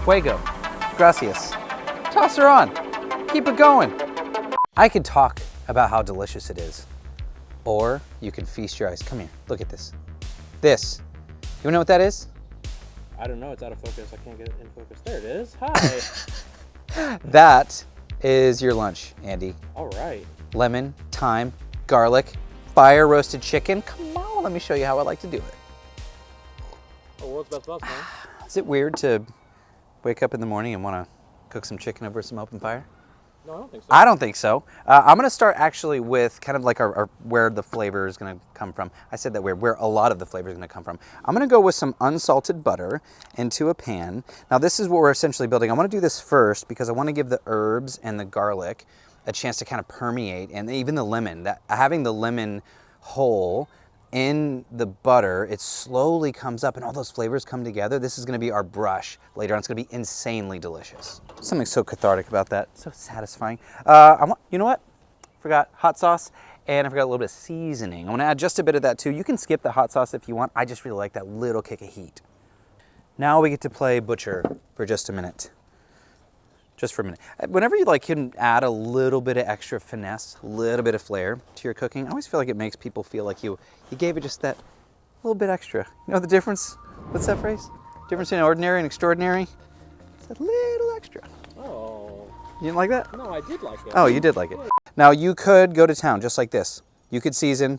Fuego. Gracias. Toss her on. Keep it going. I could talk about how delicious it is, or you can feast your eyes. Come here, look at this. This. You know what that is? I don't know, it's out of focus. I can't get it in focus. There it is. Hi. That is your lunch, Andy. All right. Lemon, thyme, garlic, fire roasted chicken. Come on, let me show you how I like to do it. Oh, world's best sauce, man. Is it weird to wake up in the morning and want to cook some chicken over some open fire? No, I don't think so. I don't think so. I'm going to start actually with kind of like our where the flavor is going to come from. I said that where a lot of the flavor is going to come from. I'm going to go with some unsalted butter into a pan. Now this is what we're essentially building. I want to do this first because I want to give the herbs and the garlic a chance to kind of permeate, and even the lemon. That having the lemon whole in the butter, it slowly comes up and all those flavors come together. This is gonna be our brush later on. It's gonna be insanely delicious. Something so cathartic about that, so satisfying. You know what? Forgot hot sauce, and I forgot a little bit of seasoning. I wanna add just a bit of that too. You can skip the hot sauce if you want. I just really like that little kick of heat. Now we get to play butcher for just a minute. Just for a minute. Whenever you can add a little bit of extra finesse, a little bit of flair to your cooking, I always feel like it makes people feel like you gave it just that little bit extra. You know the difference? What's that phrase? Difference between ordinary and extraordinary? It's that little extra. Oh. You didn't like that? No, I did like it. Oh, you did like it. Now you could go to town just like this. You could season,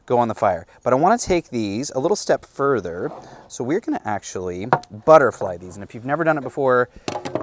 go on the fire. But I want to take these a little step further. So we're going to actually butterfly these. And if you've never done it before,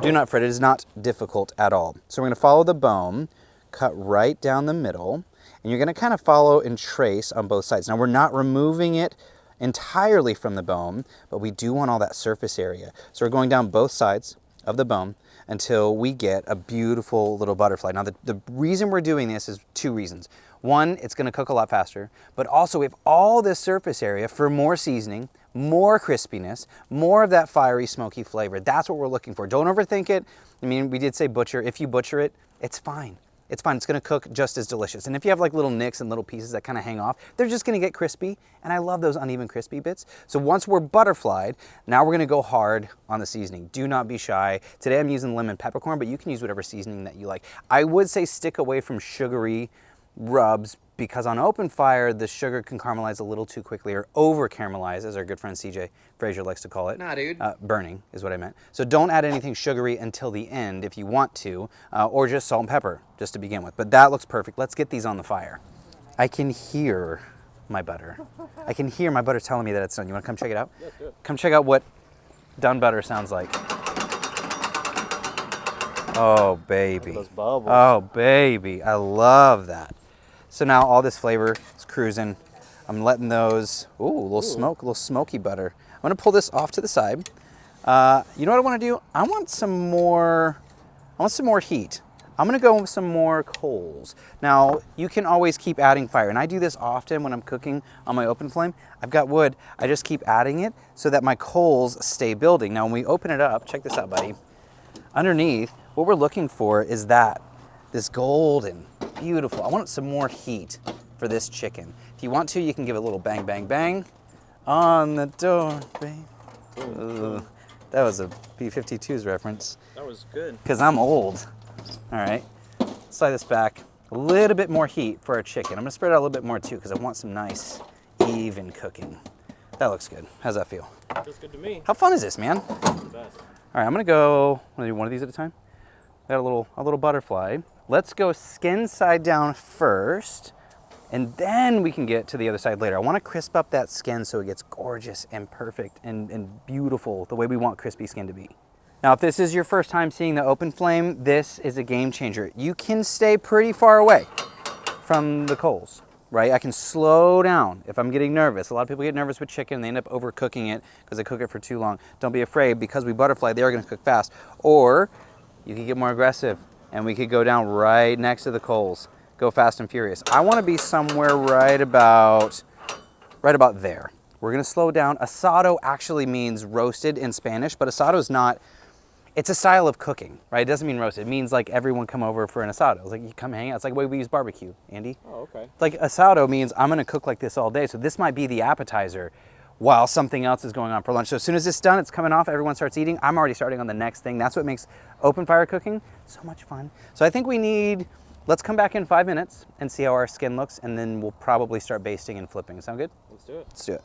do not fret. It is not difficult at all. So we're going to follow the bone, cut right down the middle, and you're going to kind of follow and trace on both sides. Now we're not removing it entirely from the bone, but we do want all that surface area. So we're going down both sides of the bone until we get a beautiful little butterfly. Now the reason we're doing this is two reasons. One, it's going to cook a lot faster, but also we have all this surface area for more seasoning, more crispiness, more of that fiery, smoky flavor. That's what we're looking for. Don't overthink it. I mean, we did say butcher. If you butcher it, it's fine. It's fine. It's going to cook just as delicious. And if you have like little nicks and little pieces that kind of hang off, they're just going to get crispy. And I love those uneven crispy bits. So once we're butterflied, now we're going to go hard on the seasoning. Do not be shy. Today I'm using lemon peppercorn, but you can use whatever seasoning that you like. I would say stick away from sugary rubs, because on open fire, the sugar can caramelize a little too quickly, or over caramelize, as our good friend CJ Frazier likes to call it. Nah, dude. Burning is what I meant. So don't add anything sugary until the end if you want to, or just salt and pepper just to begin with. But that looks perfect. Let's get these on the fire. I can hear my butter. I can hear my butter telling me that it's done. You want to come check it out? Yeah, do it. Come check out what done butter sounds like. Oh, baby. Those bubbles. Oh, baby. I love that. So now all this flavor is cruising. I'm letting those, a little smoky butter. I'm gonna pull this off to the side. You know what I wanna do? I want some more heat. I'm gonna go with some more coals. Now, you can always keep adding fire, and I do this often when I'm cooking on my open flame. I've got wood, I just keep adding it so that my coals stay building. Now, when we open it up, check this out, buddy. Underneath, what we're looking for is this golden, beautiful. I want some more heat for this chicken. If you want to, you can give it a little bang, bang, bang on the door, babe. That was a B-52's reference. That was good. Because I'm old. All right, slide this back. A little bit more heat for our chicken. I'm gonna spread it out a little bit more too, because I want some nice, even cooking. That looks good. How's that feel? Feels good to me. How fun is this, man? It's the best. All right, I'm gonna go, do one of these at a time. Got a little butterfly. Let's go skin side down first, and then we can get to the other side later. I want to crisp up that skin so it gets gorgeous and perfect and beautiful, the way we want crispy skin to be. Now, if this is your first time seeing the open flame, this is a game changer. You can stay pretty far away from the coals, right? I can slow down if I'm getting nervous. A lot of people get nervous with chicken and they end up overcooking it because they cook it for too long. Don't be afraid, because we butterfly, they are going to cook fast. Or you can get more aggressive, and we could go down right next to the coals. Go fast and furious. I want to be somewhere right about there. We're going to slow down. Asado actually means roasted in Spanish, but asado is not, it's a style of cooking, right? It doesn't mean roasted. It means like everyone come over for an asado. It's like you come hang out. It's like the way we use barbecue, Andy. Oh, okay. Like asado means I'm going to cook like this all day. So this might be the appetizer while something else is going on for lunch. So as soon as it's done, it's coming off, everyone starts eating. I'm already starting on the next thing. That's what makes open fire cooking so much fun. So I think we need, let's come back in 5 minutes and see how our skin looks, and then we'll probably start basting and flipping. Sound good? Let's do it. Let's do it.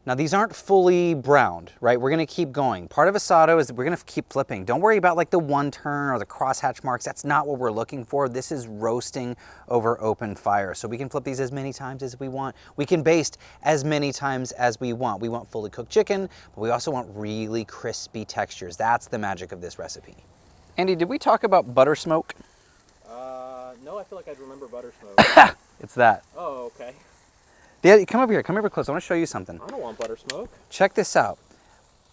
Now these aren't fully browned, right? We're gonna keep going. Part of asado is we're gonna keep flipping. Don't worry about like the one turn or the crosshatch marks. That's not what we're looking for. This is roasting over open fire. So we can flip these as many times as we want. We can baste as many times as we want. We want fully cooked chicken, but we also want really crispy textures. That's the magic of this recipe. Andy, did we talk about butter smoke? No, I feel like I'd remember butter smoke. It's that. Oh, okay. Yeah, come over here, come over close. I wanna show you something. I don't want butter smoke. Check this out.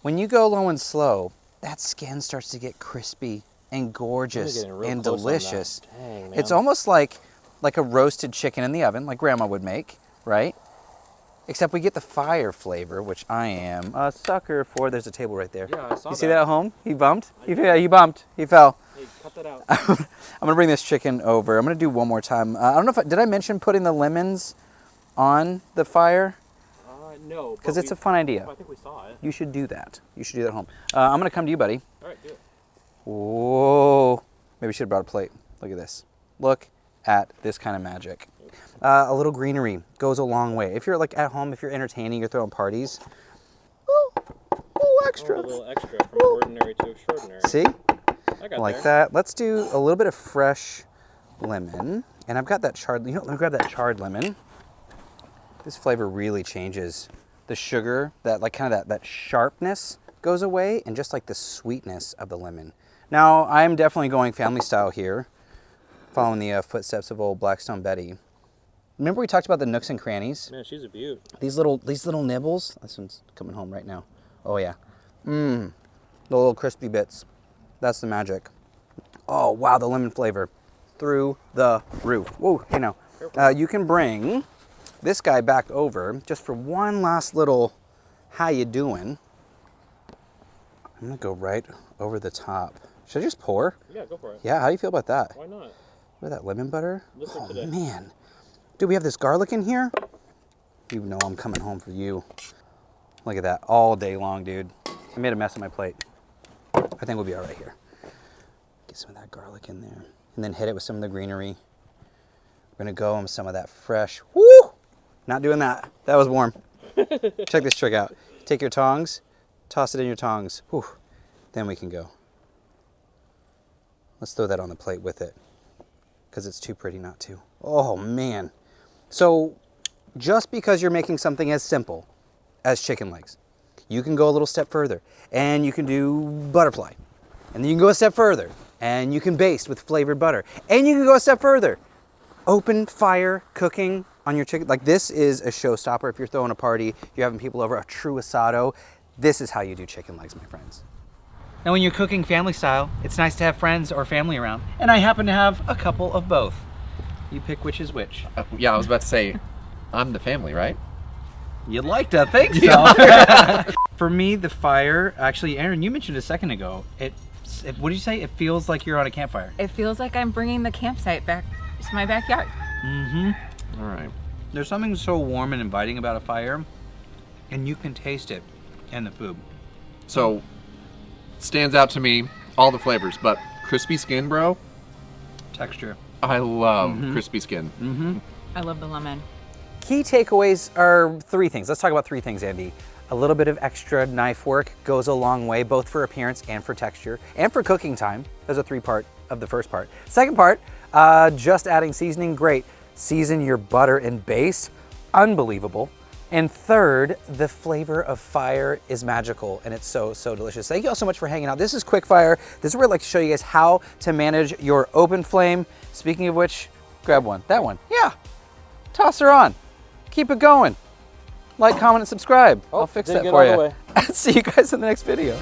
When you go low and slow, that skin starts to get crispy and gorgeous and delicious. Dang, man. It's almost like a roasted chicken in the oven, like Grandma would make, right? Except we get the fire flavor, which I am a sucker for. There's a table right there. Yeah, I saw You see that at home? He bumped? He bumped. He fell. Hey, cut that out. I'm gonna bring this chicken over. I'm gonna do one more time. I don't know if did I mention putting the lemons on the fire? No. Because it's a fun idea. I think we saw it. You should do that. You should do that at home. I'm gonna come to you, buddy. All right, do it. Whoa. Maybe we should have brought a plate. Look at this. Look at this kind of magic. A little greenery goes a long way. If you're like at home, if you're entertaining, you're throwing parties. Ooh, extra. Oh, a little extra from ordinary to extraordinary. See? I got Like there. that. Let's do a little bit of fresh lemon. And I've got that charred, let me grab that charred lemon. This flavor really changes. The sugar, that like kind of that sharpness goes away, and just like the sweetness of the lemon. Now, I'm definitely going family style here, following the footsteps of old Blackstone Betty. Remember we talked about the nooks and crannies? Man, she's a beaut. These little nibbles. This one's coming home right now. Oh yeah. The little crispy bits. That's the magic. Oh wow, the lemon flavor through the roof. Whoa, hey now. You can bring this guy back over just for one last little how you doing. I'm gonna go right over the top. Should I just pour? Yeah, go for it. Yeah, how do you feel about that? Why not? With that lemon butter? Listen Oh to this. man. Dude, we have this garlic in here. You know I'm coming home for you. Look at that, all day long, dude. I made a mess on my plate. I think we'll be all right here. Get some of that garlic in there. And then hit it with some of the greenery. We're gonna go with some of that fresh, woo! Not doing that, that was warm. Check this trick out. Take your tongs, toss it in your tongs. Whew. Then we can go. Let's throw that on the plate with it, because it's too pretty not to. Oh man. So just because you're making something as simple as chicken legs, you can go a little step further and you can do butterfly. And then you can go a step further and you can baste with flavored butter. And you can go a step further. Open fire cooking on your chicken. Like this is a showstopper. If you're throwing a party, you're having people over, a true asado, this is how you do chicken legs, my friends. Now when you're cooking family style, it's nice to have friends or family around. And I happen to have a couple of both. You pick which is which. Yeah, I was about to say, I'm the family, right? You'd like to think so. For me, the fire, actually, Aaron, you mentioned a second ago, what did you say? It feels like you're on a campfire. It feels like I'm bringing the campsite back to my backyard. Mm-hmm. All right. There's something so warm and inviting about a fire, and you can taste it in the food. So, stands out to me, all the flavors, but crispy skin, bro. Texture. I love crispy skin. Mm-hmm. I love the lemon. Key takeaways are three things. Let's talk about three things, Andy. A little bit of extra knife work goes a long way, both for appearance and for texture, and for cooking time. There's a three-part of the first part. Second part, just adding seasoning, great. Season your butter and base, unbelievable. And third, the flavor of fire is magical, and it's so, so delicious. Thank you all so much for hanging out. This is Quick Fire. This is where I'd like to show you guys how to manage your open flame. Speaking of which, grab one. That one. Yeah. Toss her on. Keep it going. Like, comment, and subscribe. I'll fix that didn't get for all the you. way. See you guys in the next video.